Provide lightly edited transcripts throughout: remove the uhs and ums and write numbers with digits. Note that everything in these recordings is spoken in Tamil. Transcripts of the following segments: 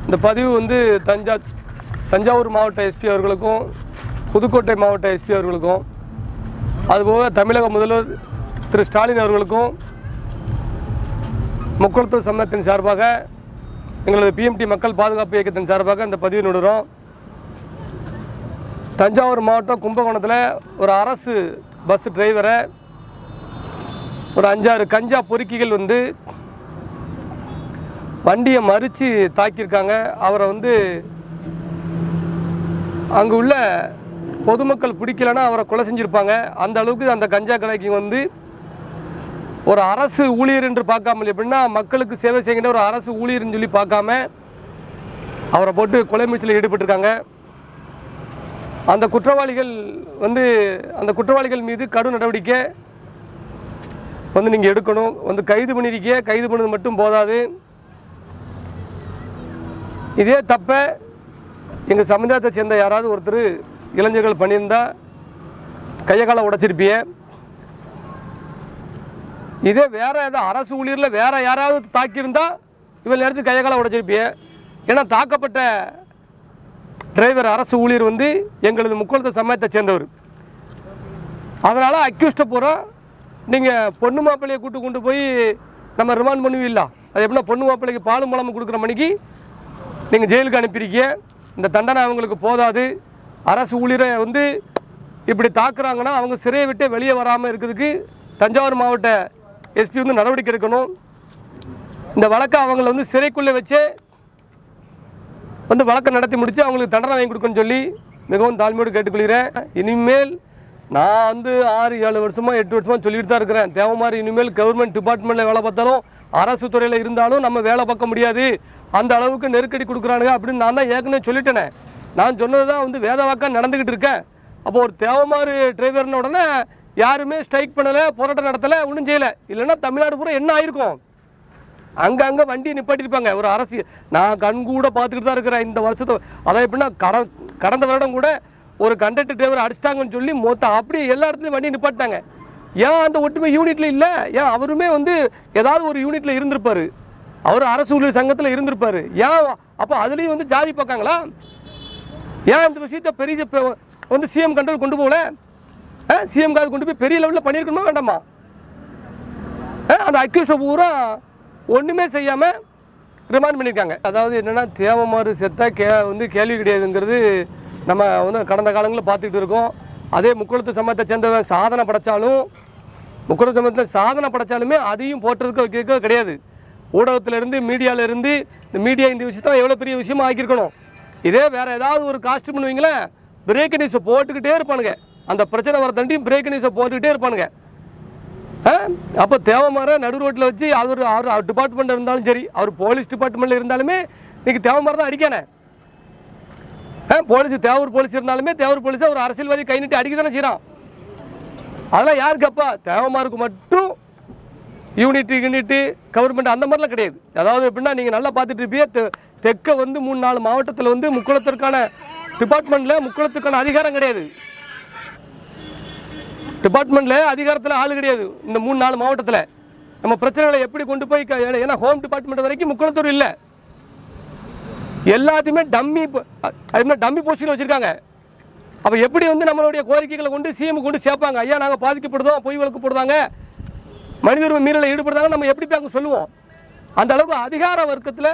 இந்த பதிவு வந்து தஞ்சாவூர் மாவட்ட எஸ்பி அவர்களுக்கும் புதுக்கோட்டை மாவட்ட எஸ்பி அவர்களுக்கும் அதுபோக தமிழக முதல்வர் திரு ஸ்டாலின் அவர்களுக்கும் முக்குளத்தூர் சமூகத்தின் சார்பாக எங்களது பிஎம்டி மக்கள் பாதுகாப்பு இயக்கத்தின் சார்பாக இந்த பதிவு நடுறோம். தஞ்சாவூர் மாவட்டம் கும்பகோணத்தில் ஒரு அரசு பஸ் டிரைவரை ஒரு 5-6 கஞ்சா பொறுக்கிகள் வந்து வண்டியை மறித்து தாக்கியிருக்காங்க. அவரை வந்து அங்கே உள்ள பொதுமக்கள் பிடிக்கலைன்னா அவரை கொலை செஞ்சுருப்பாங்க. அந்த அளவுக்கு அந்த கஞ்சா கடைக்கு வந்து ஒரு அரசு ஊழியர் என்று பார்க்காமல், எப்படின்னா மக்களுக்கு சேவை செய்கின்ற ஒரு அரசு ஊழியர்னு சொல்லி பார்க்காம அவரை போட்டு கொலை முயற்சியில் ஈடுபட்டிருக்காங்க. அந்த குற்றவாளிகள் மீது கடும் நடவடிக்கை வந்து நீங்கள் எடுக்கணும். வந்து கைது பண்ணியிருக்கீங்க. கைது பண்ணது மட்டும் போதாது, இதே தப்பை எங்கள் சமுதாயத்தை சேர்ந்த யாராவது ஒருத்தர் இளைஞர்கள் பண்ணியிருந்தா கையகால உடைச்சிருப்பிய. இதே வேறு ஏதாவது அரசு ஊழியரில் வேறு யாராவது தாக்கியிருந்தா இவள் நேரத்துக்கு கையகால உடைச்சிருப்பிய. ஏன்னா தாக்கப்பட்ட டிரைவர் அரசு ஊழியர் வந்து எங்களது முக்குளத்து சமயத்தை சேர்ந்தவர். அதனால் அக்யூஸ்ட்டை பூரா நீங்கள் பொண்ணு மாப்பிள்ளையை கொண்டு போய் நம்ம ரிமாண்ட் பண்ணுவீங்களா? அது எப்படின்னா பொண்ணு மாப்பிள்ளைக்கு பாலும் பழமும் கொடுக்குற மணிக்கு நீங்கள் ஜெயிலுக்கு அனுப்பியிருக்கீங்க. இந்த தண்டனை அவங்களுக்கு போதாது. அரசு ஊழியரை வந்து இப்படி தாக்குறாங்கன்னா அவங்க சிறையை விட்டு வெளியே வராமல் இருக்கிறதுக்கு தஞ்சாவூர் மாவட்ட எஸ்பி வந்து நடவடிக்கை எடுக்கணும். இந்த வழக்கை அவங்கள வந்து சிறைக்குள்ளே வச்சே வந்து வழக்கை நடத்தி முடித்து அவங்களுக்கு தண்டனை வாங்கி கொடுக்கணும்னு சொல்லி மிகவும் தாழ்மையோடு கேட்டுக்கொள்கிறேன். இனிமேல் நான் வந்து 6-7 வருஷமாக 8 வருஷமாக சொல்லிட்டு தான் இருக்கிறேன். தேவைமாதிரி இனிமேல் கவர்மெண்ட் டிபார்ட்மெண்ட்டில் வேலை பார்த்தாலும் அரசு துறையில் இருந்தாலும் நம்ம வேலை பார்க்க முடியாது, அந்த அளவுக்கு நெருக்கடி கொடுக்குறானுங்க அப்படின்னு நான் தான் ஏற்கனவே சொல்லிட்டேனே. நான் சொன்னது தான் வந்து வேத வாக்காக நடந்துக்கிட்டு இருக்கேன். அப்போ ஒரு தேவைமாதிரி டிரைவர்னு உடனே யாருமே ஸ்ட்ரைக் பண்ணலை, போராட்டம் நடத்தலை, ஒன்றும் செய்யலை. இல்லைன்னா தமிழ்நாடு பூரா என்ன ஆயிருக்கும்? அங்கங்கே வண்டியை நிப்பாட்டிருப்பாங்க. ஒரு அரசு நான் கண்கூட பார்த்துக்கிட்டு தான் இருக்கிறேன் இந்த வருஷத்தை. அதான் எப்படின்னா கடந்த வருடம் கூட ஒரு கண்டக்டர் டிரைவர் அடிச்சிட்டாங்கன்னு சொல்லி மொத்தம் அப்படி எல்லா இடத்துலையும் வண்டி நிப்பாட்டினாங்க. ஏன் அந்த ஒட்டுமை யூனிட்டில் இல்லை? ஏன் அவருமே வந்து ஏதாவது ஒரு யூனிட்டில் இருந்திருப்பார், அவர் அரசு ஊழியர் சங்கத்தில் இருந்திருப்பார். ஏன் அப்போ அதுலேயும் வந்து ஜாதி பார்க்காங்களா? ஏன் இந்த விஷயத்தை பெரிய வந்து சிஎம் கண்ட்ரோல் கொண்டு போகல? சிஎம் காது கொண்டு போய் பெரிய லெவலில் பண்ணியிருக்கணுமா வேண்டாமா? அந்த அக்யூஸ்டை பூரா ஒன்றுமே செய்யாமல் ரிமாண்ட் பண்ணியிருக்காங்க. அதாவது என்னென்னா தேவமாறு செத்தா வந்து கேள்வி கிடையாதுங்கிறது நம்ம வந்து கடந்த காலங்களில் பார்த்துக்கிட்டு இருக்கோம். அதே முக்குளத்து சமயத்தை சேர்ந்தவன் சாதனை படைத்தாலும் முக்குளத்து சமயத்தில் சாதனை படைத்தாலுமே அதையும் போட்டுறதுக்கு வைக்கிறதுக்கு கிடையாது. ஊடகத்திலேருந்து மீடியாவிலேருந்து இந்த மீடியா இந்த விஷயத்தான் எவ்வளோ பெரிய விஷயமா ஆக்கியிருக்கணும். இதே வேறு ஏதாவது ஒரு காஸ்ட் பண்ணுவீங்களேன், பிரேக் நியூஸை போட்டுக்கிட்டே இருப்பானுங்க. அந்த பிரச்சனை வர தண்டியும் பிரேக் நியூஸை போட்டுக்கிட்டே இருப்பானுங்க. அப்போ தேவமாற நடு ரோட்டில் வச்சு அவர் டிபார்ட்மெண்ட் இருந்தாலும் சரி, அவர் போலீஸ் டிபார்ட்மெண்ட்டில் இருந்தாலுமே இன்றைக்கி தேவமாற தான் அடிக்கானே. போலீஸ் தேவூர் போலீஸ் இருந்தாலுமே தேவூர் போலீஸை ஒரு அரசியல்வாதி கை நீட்டி அடிக்க தானே செய்கிறான். அதெல்லாம் யாருக்கு அப்பா? தேவமாருக்கு மட்டும் யூனிட்டு கவர்மெண்ட் அந்த மாதிரிலாம் கிடையாது. அதாவது எப்படின்னா நீங்கள் நல்லா பார்த்துட்டு இருப்பீங்க, தெற்க வந்து 3-4 மாவட்டத்தில் வந்து முக்குளத்திற்கான டிபார்ட்மெண்ட்டில் முக்குளத்துக்கான அதிகாரம் கிடையாது. டிபார்ட்மெண்ட்டில் அதிகாரத்தில் ஆள் கிடையாது. இந்த 3-4 மாவட்டத்தில் நம்ம பிரச்சனைகளை எப்படி கொண்டு போய், ஏன்னா ஹோம் டிபார்ட்மெண்ட் வரைக்கும் முக்குளத்தூர் இல்லை, எல்லாத்தையுமே டம்மி போஸ்டிங்கில் வச்சுருக்காங்க. அப்போ எப்படி வந்து நம்மளுடைய கோரிக்கைகளை கொண்டு சிஎம் கொண்டு சேர்ப்பாங்க? ஐயா நாங்கள் பாதிக்கப்படுதோம், பொய் வழக்கு போடுறாங்க, மனித உரிமை மீறலில் ஈடுபடுறாங்க, நம்ம எப்படி போய் அங்கே சொல்லுவோம்? அந்த அளவுக்கு அதிகார வர்க்கத்தில்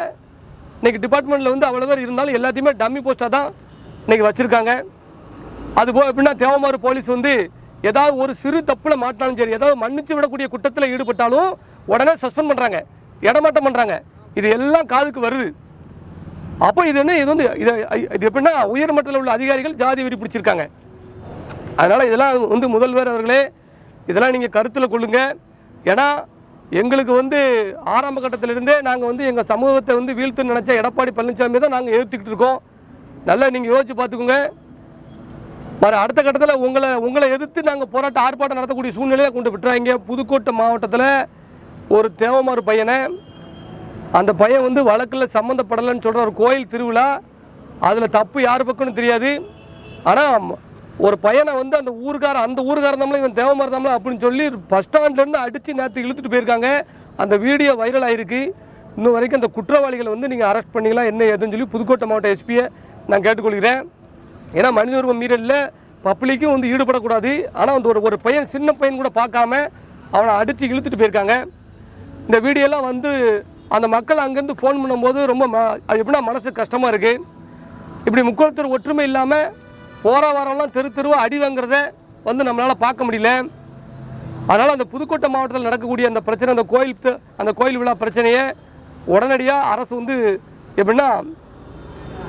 இன்றைக்கி டிபார்ட்மெண்ட்டில் வந்து அவ்வளோ பேர் இருந்தாலும் எல்லாத்தையுமே டம்மி போஸ்ட்டாக தான் இன்றைக்கி வச்சுருக்காங்க. அதுபோல் எப்படின்னா தேவமாறு போலீஸ் வந்து ஏதாவது ஒரு சிறு தப்பில் மாட்டாலும் சரி, ஏதாவது மன்னிச்சு விடக்கூடிய குற்றத்தில் ஈடுபட்டாலும் உடனே சஸ்பெண்ட் பண்ணுறாங்க, இடமாட்டம் பண்ணுறாங்க. இது எல்லாம் காதுக்கு வருது. அப்போ இது என்ன, இது வந்து இது எப்படின்னா உயர்மட்டத்தில் உள்ள அதிகாரிகள் ஜாதி வெறி பிடிச்சிருக்காங்க. அதனால் இதெல்லாம் வந்து முதல்வர் அவர்களே இதெல்லாம் நீங்கள் கருத்தில் கொள்ளுங்கள். ஏன்னா எங்களுக்கு வந்து ஆரம்ப கட்டத்திலிருந்தே நாங்கள் வந்து எங்கள் சமூகத்தை வந்து வீழ்த்துன்னு நினச்ச எடப்பாடி பழனிசாமி தான் நாங்கள் எதிர்த்துக்கிட்டு இருக்கோம். நல்லா நீங்கள் யோசிச்சு பார்த்துக்கோங்க. மறு அடுத்த கட்டத்தில் உங்களை எதிர்த்து நாங்கள் போராட்டம் ஆர்ப்பாட்டம் நடத்தக்கூடிய சூழ்நிலையை கொண்டு விட்டுறாங்க. புதுக்கோட்டை மாவட்டத்தில் ஒரு தேவமாறு பையனை, அந்த பையன் வந்து வழக்கில் சம்மந்தப்படலைன்னு சொல்கிற ஒரு கோயில் திருவிழா, அதில் தப்பு யார் பக்கம்னு தெரியாது. ஆனால் ஒரு பையனை வந்து அந்த ஊருக்காரன் நம்மளும் இவன் தேவமாறு நம்மளும் அப்படின்னு சொல்லி பஸ் ஸ்டாண்ட்லேருந்து அடித்து நேற்று இழுத்துட்டு போயிருக்காங்க. அந்த வீடியோ வைரல் ஆகிருக்கு. இன்னும் வரைக்கும் அந்த குற்றவாளிகளை வந்து நீங்கள் அரெஸ்ட் பண்ணிக்கலாம் என்ன ஏதுன்னு சொல்லி புதுக்கோட்டை மாவட்ட எஸ்பியை நான் கேட்டுக்கொள்கிறேன். ஏன்னா மனித உரிமை மீறலில் பப்ளிக்கும் வந்து ஈடுபடக்கூடாது. ஆனால் வந்து ஒரு பையன் சின்ன பையன் கூட பார்க்காம அவனை அடித்து இழுத்துட்டு போயிருக்காங்க. இந்த வீடியோலாம் வந்து அந்த மக்கள் அங்கேருந்து ஃபோன் பண்ணும்போது ரொம்ப அது எப்படின்னா மனசு கஷ்டமாக இருக்குது. இப்படி முக்குளத்தூர் ஒற்றுமை இல்லாமல் போகிற வாரம்லாம் தெருவாக அடி வாங்குறத வந்து நம்மளால் பார்க்க முடியல. அதனால் அந்த புதுக்கோட்டை மாவட்டத்தில் நடக்கக்கூடிய அந்த பிரச்சனை, அந்த கோயில் விழா பிரச்சனையை உடனடியாக அரசு வந்து எப்படின்னா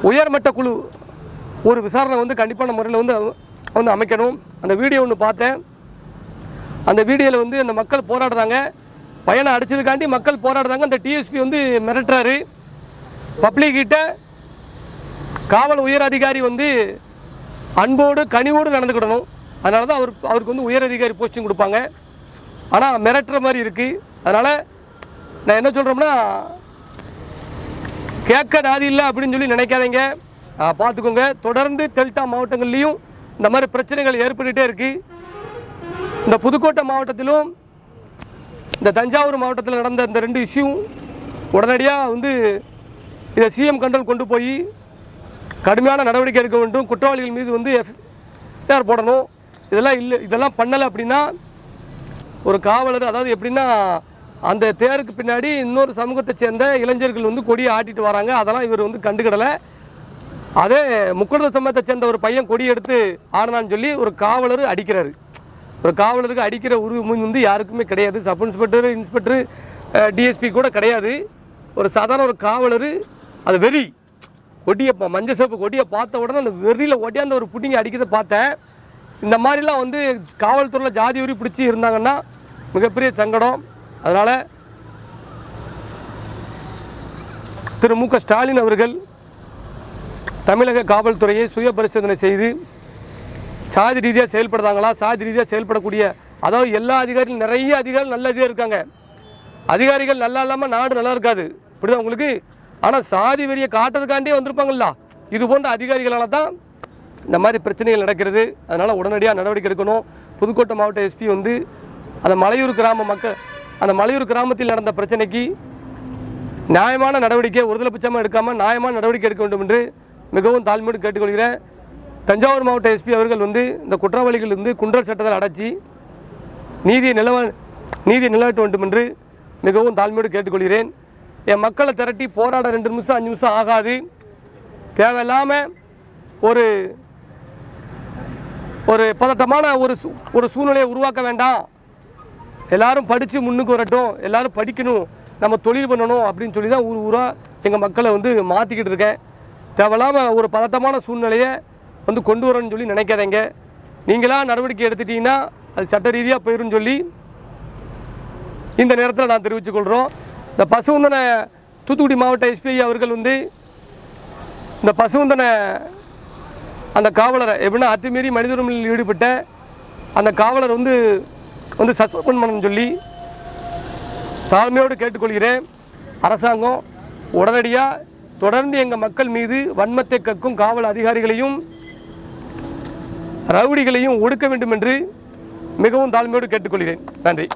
உயர்மட்ட குழு ஒரு விசாரணை வந்து கண்டிப்பான முறையில் வந்து அமைக்கணும். அந்த வீடியோ ஒன்று பார்த்தேன். அந்த வீடியோவில் வந்து அந்த மக்கள் போராடுறாங்க, பையனை அடித்ததுக்காண்டி மக்கள் போராடுறாங்க. அந்த டிஎஸ்பி வந்து மிரட்டுறாரு. பப்ளிக்கிட்ட காவல் உயர் அதிகாரி வந்து அன்போடு கனிவோடு நடந்துக்கிடணும். அதனால தான் அவருக்கு வந்து உயர் அதிகாரி போஸ்டிங் கொடுப்பாங்க. ஆனால் மிரட்டுற மாதிரி இருக்குது. அதனால் நான் என்ன சொல்கிறோம்னா, கேட்க நாதி இல்லை அப்படின்னு சொல்லி நினைக்காதீங்க, பார்த்துக்கோங்க. தொடர்ந்து டெல்டா மாவட்டங்கள்லேயும் இந்த மாதிரி பிரச்சனைகள் ஏற்பட்டுகிட்டே இருக்குது. இந்த புதுக்கோட்டை மாவட்டத்திலும் இந்த தஞ்சாவூர் மாவட்டத்தில் நடந்த இந்த 2 இஷ்யூ உடனடியாக வந்து இதை சிஎம் கண்ட்ரோல் கொண்டு போய் கடுமையான நடவடிக்கை எடுக்க வேண்டும். குற்றவாளிகள் மீது வந்து எஃப்ஐஆர் போடணும். இதெல்லாம் பண்ணலை அப்படின்னா ஒரு காவலர், அதாவது எப்படின்னா அந்த தேருக்கு பின்னாடி இன்னொரு சமூகத்தை சேர்ந்த இளைஞர்கள் வந்து கொடியை ஆட்டிட்டு வராங்க. அதெல்லாம் இவர் வந்து கண்டுக்கிடலை. அதே முக்குளத்தூர் சமூகத்தை சேர்ந்த ஒரு பையன் கொடி எடுத்து ஆடினான்னு சொல்லி ஒரு காவலர் அடிக்கிறாரு. ஒரு காவலருக்கு அடிக்கிற உரிமை வந்து யாருக்குமே கிடையாது. சப் இன்ஸ்பெக்டர், இன்ஸ்பெக்டர், டிஎஸ்பி கூட கிடையாது. ஒரு சாதாரண ஒரு காவலர் அது வெறி கொடியை மஞ்சள் சிவப்பு கொடியை பார்த்த உடனே அந்த வெறியில் ஒட்டியாந்த ஒரு புட்டிங்க அடிக்கிறத பார்த்தேன். இந்த மாதிரிலாம் வந்து காவல்துறையில் ஜாதி உரி பிடிச்சி இருந்தாங்கன்னா மிகப்பெரிய சங்கடம். அதனால் திரு மு.க. ஸ்டாலின் அவர்கள் தமிழக காவல்துறையை சுய பரிசோதனை செய்து சாதி ரீதியாக செயல்படுறாங்களா, சாதி ரீதியாக செயல்படக்கூடிய, அதாவது எல்லா அதிகாரிகளும் நிறைய அதிகாரிகள் நல்ல அதிகாரி இருக்காங்க. அதிகாரிகள் நல்லா இல்லாமல் நாடு நல்லா இருக்காது, இப்படிதான் உங்களுக்கு. ஆனால் சாதி வெறியை காட்டுறதுக்காண்டியே வந்திருப்பாங்களா, இது போன்ற அதிகாரிகளால் தான் இந்த மாதிரி பிரச்சனைகள் நடக்கிறது. அதனால் உடனடியாக நடவடிக்கை எடுக்கணும். புதுக்கோட்டை மாவட்ட எஸ்பி வந்து அந்த மலையூர் கிராம மக்கள், அந்த மலையூர் கிராமத்தில் நடந்த பிரச்சனைக்கு நியாயமான நடவடிக்கை ஒருதலைபட்சமாக எடுக்காமல் நியாயமான நடவடிக்கை எடுக்க வேண்டும் என்று மிகவும் தாழ்மையோடு கேட்டுக்கொள்கிறேன். தஞ்சாவூர் மாவட்ட எஸ்பி அவர்கள் வந்து இந்த குற்றவாளிகள் வந்து குண்டர் சட்டத்தில் அடைச்சி நீதியை நிலவட்ட வேண்டும் என்று மிகவும் தாழ்மையோடு கேட்டுக்கொள்கிறேன். என் மக்களை திரட்டி போராட 2 நிமிஷம் 5 நிமிஷம் ஆகாது. தேவையில்லாமல் ஒரு பதட்டமான ஒரு சூழ்நிலையை உருவாக்க வேண்டாம். எல்லோரும் படித்து முன்னுக்கு வரட்டும், எல்லோரும் படிக்கணும், நம்ம தொழில் பண்ணணும் அப்படின்னு சொல்லி தான் ஊராக எங்கள் மக்களை வந்து மாற்றிக்கிட்டு இருக்கேன். தேவையில்லாமல் ஒரு பதட்டமான சூழ்நிலையை வந்து கொண்டு வரணும்னு சொல்லி நினைக்காதீங்க. நீங்களாக நடவடிக்கை எடுத்துட்டீங்கன்னா அது சட்ட ரீதியாக போயிடும் சொல்லி இந்த நேரத்தில் நான் தெரிவித்துக்கொள்கிறோம். இந்த பசுவந்தனை தூத்துக்குடி மாவட்ட எஸ்பி அவர்கள் வந்து இந்த பசுவந்தனை அந்த காவலரை எப்படின்னா அத்துமீறி மனித உரிமையில் ஈடுபட்ட அந்த காவலர் வந்து சஸ்பெண்ட் பண்ணணும்னு சொல்லி தாழ்மையோடு கேட்டுக்கொள்கிறேன். அரசாங்கம் உடனடியாக தொடர்ந்து எங்கள் மக்கள் மீது வன்மத்தை கக்கும் காவல் அதிகாரிகளையும் ரவுடிகளையும் ஒடுக்க வேண்டும் என்று மிகவும் தாழ்மையோடு கேட்டுக்கொள்கிறேன். நன்றி.